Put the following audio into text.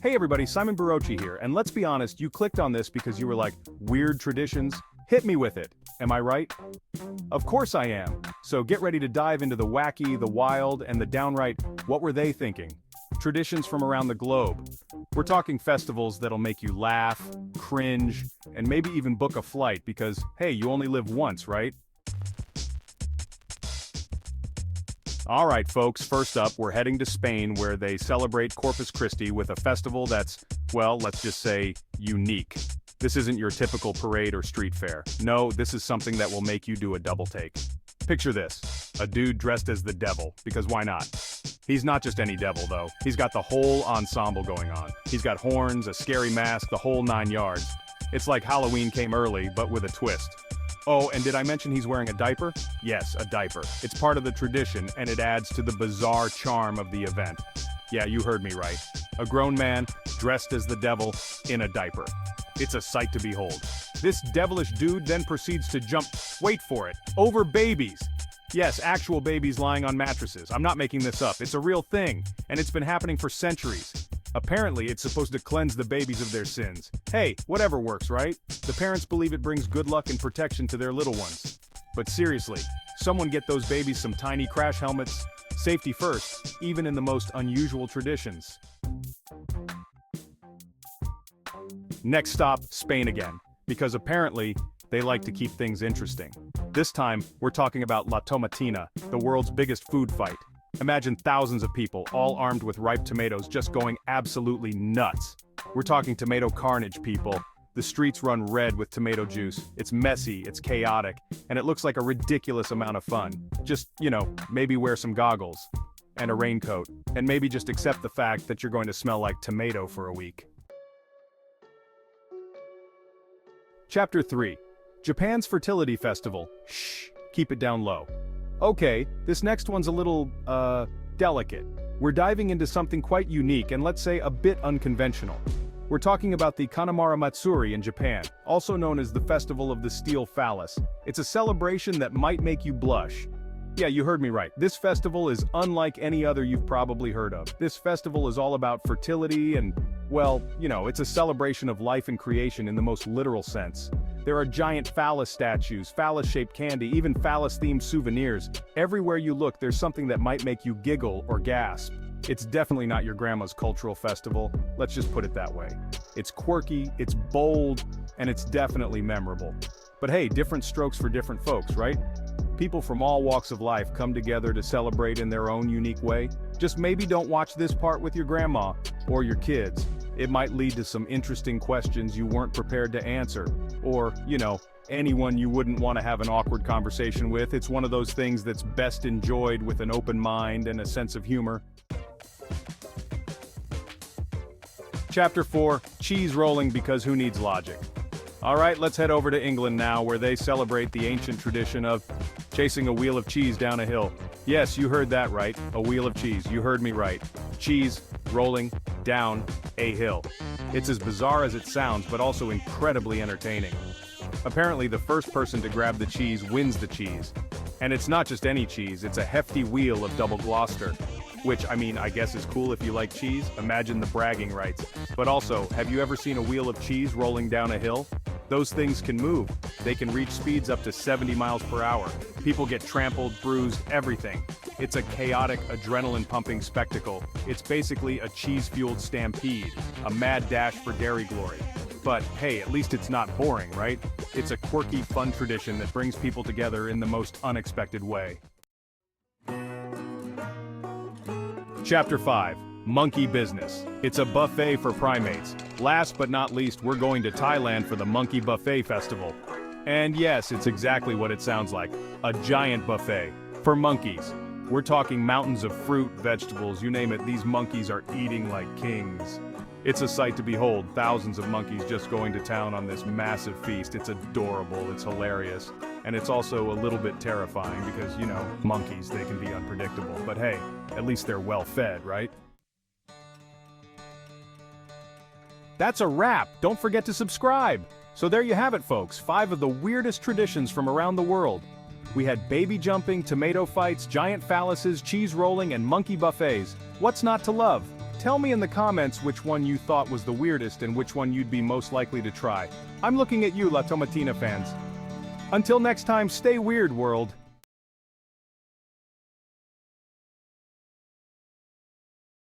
Hey everybody, Simon Barocci here, and let's be honest, you clicked on this because you were like, weird traditions? Hit me with it. Am I right? Of course I am. So get ready to dive into the wacky, the wild, and the downright, what were they thinking? Traditions from around the globe. We're talking festivals that'll make you laugh, cringe, and maybe even book a flight because, hey, you only live once, right? Alright folks, first up, we're heading to Spain where they celebrate Corpus Christi with a festival that's, well, let's just say, unique. This isn't your typical parade or street fair. No, this is something that will make you do a double take. Picture this, a dude dressed as the devil, because why not? He's not just any devil though, he's got the whole ensemble going on. He's got horns, a scary mask, the whole 9 yards. It's like Halloween came early, but with a twist. Oh, and did I mention he's wearing a diaper? Yes, a diaper. It's part of the tradition, and it adds to the bizarre charm of the event. Yeah, you heard me right. A grown man, dressed as the devil, in a diaper. It's a sight to behold. This devilish dude then proceeds to jump, wait for it, over babies. Yes, actual babies lying on mattresses. I'm not making this up. It's a real thing, and it's been happening for centuries. Apparently, it's supposed to cleanse the babies of their sins. Hey, whatever works, right? The parents believe it brings good luck and protection to their little ones. But seriously, someone get those babies some tiny crash helmets. Safety first, even in the most unusual traditions. Next stop, Spain again. Because apparently, they like to keep things interesting. This time, we're talking about La Tomatina, the world's biggest food fight. Imagine thousands of people, all armed with ripe tomatoes, just going absolutely nuts. We're talking tomato carnage, people. The streets run red with tomato juice. It's messy, it's chaotic, and it looks like a ridiculous amount of fun. Just, maybe wear some goggles and a raincoat, and maybe just accept the fact that you're going to smell like tomato for a week. Chapter 3. Japan's Fertility Festival. Shh, keep it down low. Okay, this next one's a little, delicate. We're diving into something quite unique and let's say a bit unconventional. We're talking about the Kanamara Matsuri in Japan, also known as the Festival of the Steel Phallus. It's a celebration that might make you blush. Yeah, you heard me right. This festival is unlike any other you've probably heard of. This festival is all about fertility and, well, it's a celebration of life and creation in the most literal sense. There are giant phallus statues, phallus-shaped candy, even phallus-themed souvenirs. Everywhere you look, there's something that might make you giggle or gasp. It's definitely not your grandma's cultural festival, let's just put it that way. It's quirky, it's bold, and it's definitely memorable. But hey, different strokes for different folks, right? People from all walks of life come together to celebrate in their own unique way. Just maybe don't watch this part with your grandma or your kids. It might lead to some interesting questions you weren't prepared to answer. Or, anyone you wouldn't want to have an awkward conversation with. It's one of those things that's best enjoyed with an open mind and a sense of humor. Chapter 4, Cheese Rolling because who needs logic? Alright, let's head over to England now where they celebrate the ancient tradition of chasing a wheel of cheese down a hill. Yes, you heard that right, a wheel of cheese, you heard me right. Cheese, rolling, down, a hill. It's as bizarre as it sounds, but also incredibly entertaining. Apparently the first person to grab the cheese wins the cheese. And it's not just any cheese, it's a hefty wheel of double Gloucester. Which, I guess is cool if you like cheese, imagine the bragging rights. But also, have you ever seen a wheel of cheese rolling down a hill? Those things can move. They can reach speeds up to 70 miles per hour. People get trampled, bruised, everything. It's a chaotic, adrenaline-pumping spectacle. It's basically a cheese-fueled stampede, a mad dash for dairy glory. But hey, at least it's not boring, right? It's a quirky, fun tradition that brings people together in the most unexpected way. Chapter 5. Monkey Business. It's a buffet for primates. Last but not least, we're going to Thailand for the Monkey Buffet Festival. And yes, it's exactly what it sounds like. A giant buffet. For monkeys. We're talking mountains of fruit, vegetables, you name it, these monkeys are eating like kings. It's a sight to behold, thousands of monkeys just going to town on this massive feast. It's adorable, it's hilarious, and it's also a little bit terrifying because, monkeys, they can be unpredictable. But hey, at least they're well fed, right? That's a wrap! Don't forget to subscribe! So there you have it, folks, 5 of the weirdest traditions from around the world. We had baby jumping, tomato fights, giant phalluses, cheese rolling, and monkey buffets. What's not to love? Tell me in the comments which one you thought was the weirdest and which one you'd be most likely to try. I'm looking at you, La Tomatina fans. Until next time, stay weird, world.